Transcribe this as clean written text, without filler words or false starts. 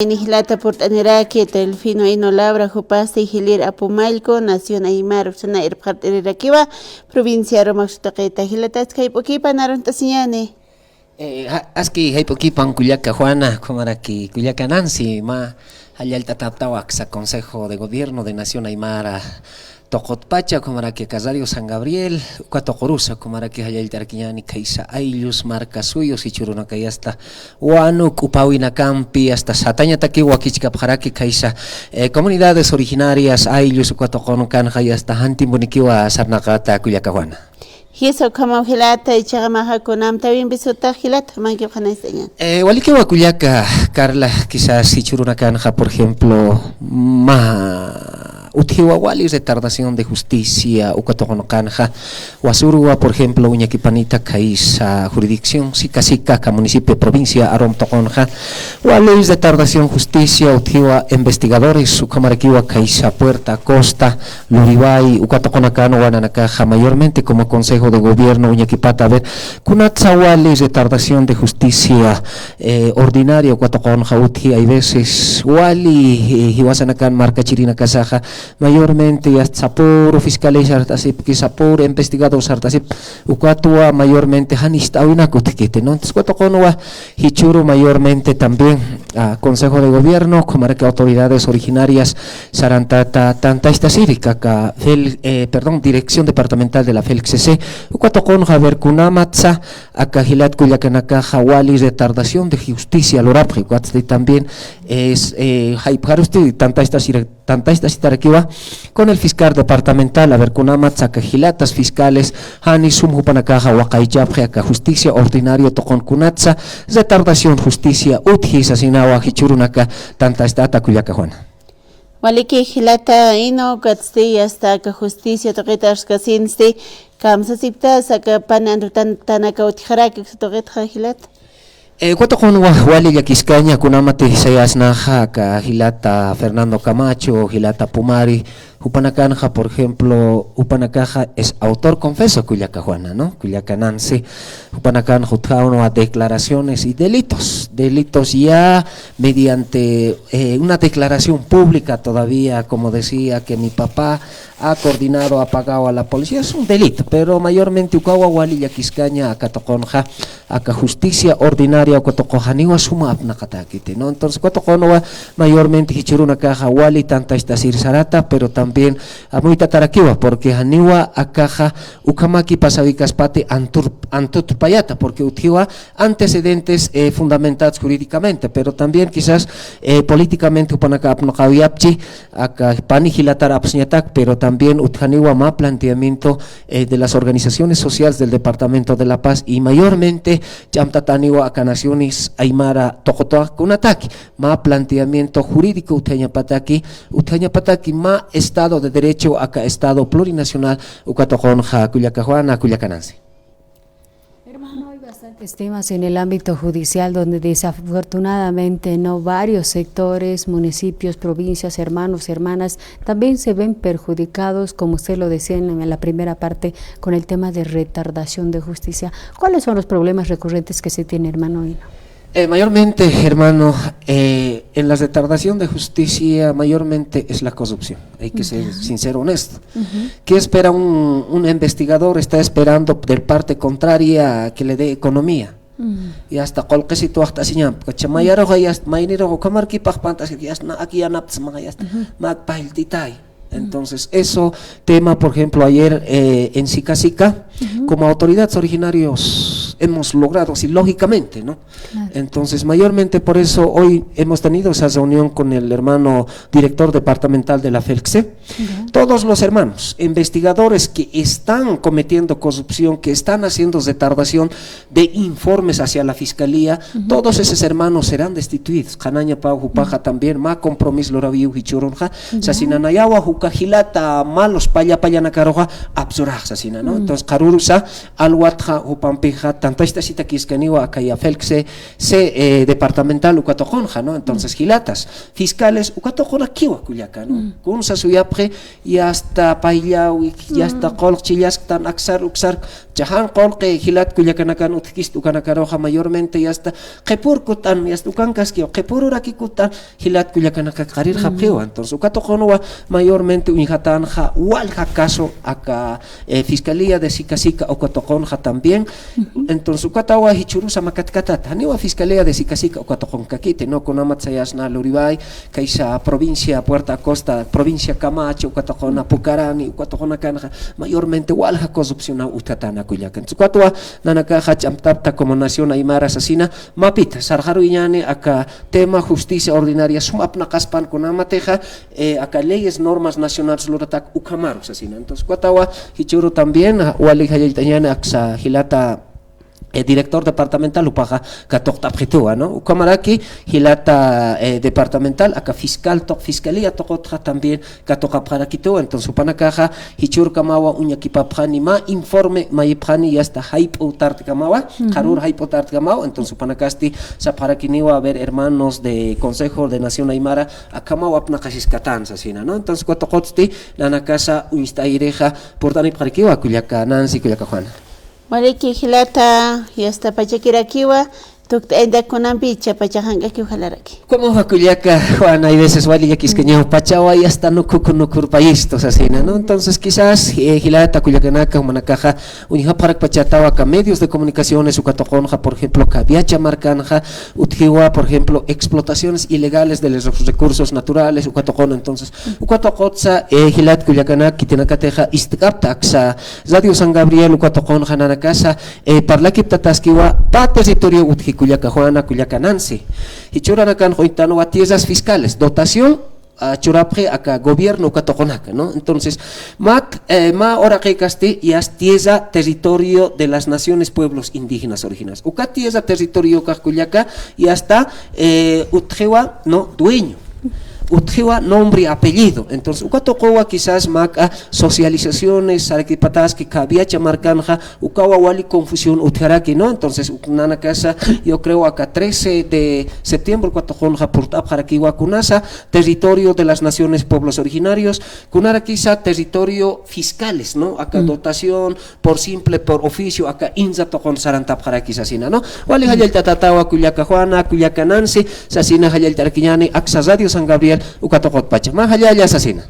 Inihlata portaniraki Delfino Hino Labra Jupasti Hilir Apumalco Nación Aymara Usana Irpjartirakiwa Provincia Romaxutaqita Hilatas Kaypukipa Naruntasiñani Aski haypukipan Culiaca Juana Comaraki Culiaca Nancy ma Hayaltataptawaxa Consejo de Gobierno de Nación Aymara Tocotpacha Comaraki Casario San Gabriel Ucatocorusa Comaraki Hayaltarquiñani Kaisa Aylus Marca Suyos y Churunakay hasta Huanuk Upawina Campi hasta Sataña Takiwa Kichkapjaraki Kaisa comunidades originarias Aylus Ucatoconucan y hasta Hantimbunikiwa Sarnacata Culiaca Juana. Hiso kama hilata y chagamaja kunam también bisuta hilata manque janaseña. Walikiwa Culiaca Carla quizás si Churunacanja por ejemplo Utjiwawalis de tardación de justicia Ucatoconocanja Wasurua por ejemplo Uñaquipanita Caisa jurisdicción Sica municipio provincia Arom Toconja Walis de tardación justicia Utjiwa investigadores Ucamaraquiwa Caisa Puerta Costa Luribay Ucatoconacano Guananacaja mayormente como consejo de gobierno Uñaquipata a ver Walis de tardación de justicia ordinaria Ucatoconja Utji hay veces Wali Hiwasanacan marca Chirina Casaja mayormente ya sapor fiscales artasip que sapor investigadores artasip ukatua mayormente hanista una kutikite no entonces cuando conwa hichuru mayormente también consejo de gobierno como que autoridades originarias sarantata tanta esta cívica ka dirección departamental de la FELCC cuando conwa ver kunamatsa akahilat kuyakanaka hawalis de tardación de justicia lorapri cuatro también es haiparusti tanta esta citaraquiva con el fiscal departamental a ver con amatzacajilatas fiscales hani sumhupanakaja wakaychapje aka justicia ordinario tokon kunatza retardación justicia utjis asinawa hichurunaka tanta estata Culiaca Juana. Waliki hilata ino katsti hasta ka justicia toqetas kasinsti kamsasipta saka panandu tanaka utjaraki toqetja hilata. Cuatro con Wali Yaquiscaña, Kunamate Sayasnaja, Hilata Fernando Camacho, Hilata Pumari, Upanacanja, por ejemplo, Upanacaja es autor confeso Culiaca Juana, ¿no? Culiaca Nancy, Upanacanja Utjauno a declaraciones y delitos ya mediante una declaración pública todavía, como decía que mi papá ha coordinado, ha pagado a la policía, es un delito, pero mayormente Ukawa Wali Yaquiscaña, Acatoconja, Aca justicia ordinaria, Acatocojaniwa suma apnacatakite, ¿no? Entonces, Cuatoconoa mayormente Hichuruna Caja Wali, tanta esta Sarata, pero también a muy tataraquiwa, porque Haniwa Acaja Ukamaki Pasavicaspate Antutpayata, porque Utiwa antecedentes fundamentados jurídicamente, pero también quizás políticamente Upanaka Apnokaviapchi, Aka Panihilatar Apsniatak, pero también Uthaniwa ma planteamiento de las organizaciones sociales del Departamento de la Paz y mayormente Chamtataniwa Aka Naciones Aymara Tocotoa Kunataki, ma planteamiento jurídico Uthañapataki ma Estado de Derecho acá Estado plurinacional Ucatojonja Culiaca Juana Culiaca Nancy. Hermano, hay bastantes temas en el ámbito judicial donde desafortunadamente varios sectores, municipios, provincias, hermanos, hermanas también se ven perjudicados, como usted lo decía en la primera parte, con el tema de retardación de justicia. ¿Cuáles son los problemas recurrentes que se tiene, hermano Hino? Mayormente, hermano, en la retardación de justicia, mayormente es la corrupción. Hay que ser sincero, honesto. ¿Qué espera un investigador? Está esperando de parte contraria que le dé economía. Y hasta cualquier situación, hasta señal, chamayaro hayas, mainero, kamarki pagpantas, aquí anaps magayas, magpahiltitay. Entonces, eso tema, por ejemplo, ayer en Sica, como autoridades originarios hemos logrado, sí, lógicamente, ¿no? Claro. Entonces, mayormente por eso hoy hemos tenido esa reunión con el hermano director departamental de la FELCC, todos los hermanos, investigadores que están cometiendo corrupción, que están haciendo retardación de informes hacia la fiscalía, todos esos hermanos serán destituidos. Canaña Pau Jupaja también, ma compromiso Loraviu Hichurunja, Sasinanayawa Jukajilata, malos Payanacaroja, Absuraj Sasina, ¿no? Entonces, Karurusa, Alwatja, Jupampija, tanto esta cita quiscaniwa acá felxe se departamental ukatojonja, ¿no? Entonces gilatas fiscales ukatojona kiwa kuyaka, ¿no? Kun sa suyapre y hasta paillau y hasta qolq chillas tan aksar uksar jahan qolqe gilat kuyakanakan utkist ukanakaroja mayormente y hasta qepurkutan y hasta ukankaskio qepururakutan gilat kuyakanaka qarir japqiwa. Entonces ukatojonwa mayormente unjatanja walja caso acá fiscalía de Sicasica ukatojonja también. Entonces ukatawa hichurusa makatkatata niwa fiscalía de Sicasica ukatojonkakite no konamatsayasna luribay kaisa provincia Puerto Acosta provincia Camacho ukatojona Pucarani ukatojona kanja mayormente walja corrupción utatana kuyakan ukatwa nanakaja chamtapta como nación aymara asesina mapita sarjaru iñane acá tema justicia ordinaria sumapna kaspan konamateja acá leyes normas nacionales luratak ukamaru asesina. Entonces ukatawa hichuru también walija yeltañane aksa hilata director departamental upaga katokta pritua, ¿no? Ukamaraki hilata departamental aka fiscal tok fiscalía tokotra también katoka parakitua. Entonces upanakaja hichur kamawa uñakipapjani ma informe ma yipjani y hasta hype utart kamawa harur hype utart kamawa. Entonces upanakasti saparakiniwa a ver hermanos de Consejo de Nación Aymara akamawa apnakasiskatan sasina, ¿no? Entonces kuatokotsti nanakasa uistaireja portani parakiwa kuyaka Nancy kuyaka Juana. Waliki hilata y hasta pachakirakiwa tukta enda kunampi chapachajanga ki ujalaraki. Como Jaculiaca, Juan, hay veces wali ya quisqueño pachawa y hasta no kukunukur paistos así, ¿no? Entonces quizás hilata Culiacanaca, Humanacaja, unija para pachatawa ka medios de comunicaciones, ukatojonja, por ejemplo, kabiacha marcanja, utjiwa, por ejemplo, explotaciones ilegales de los recursos naturales, ukatojon, entonces, ukatokotza, hilat Culiacanaca, Kitinacateja, istkaptaxa, Radio San Gabriel, ukatojonja, nanacasa, parlakiptataskiwa, pa territorio utji Culiaca Juana, Culiaca Nancy. Y churanacan hoitano a tierras fiscales, dotación a churapre acá gobierno catoconaca, ¿no? Entonces, ma ora que casti y as tierra territorio de las naciones pueblos indígenas originales. Uca tierra territorio Culiaca y hasta utjewa, no, dueño. Utjiwa nombre y apellido. Entonces ukatokowa quizás maca socializaciones sarkipatas que cabía chamarcanja ukawa wali confusión utjaraki, ¿no? Entonces nana casa yo creo acá 13 de septiembre ukatojonja portap jarakiwa kunasa territorio de las naciones pueblos originarios kunara quizá territorio fiscales, ¿no? Acá dotación por simple por oficio acá inza tojon sarantap jaraki sasina, ¿no? Wali hayal tatatawa Culiaca Juana Culiaca Nancy sasina hayal tarquiñane aksa Radio San Gabriel ukatokot pacha ma hallalla asasina.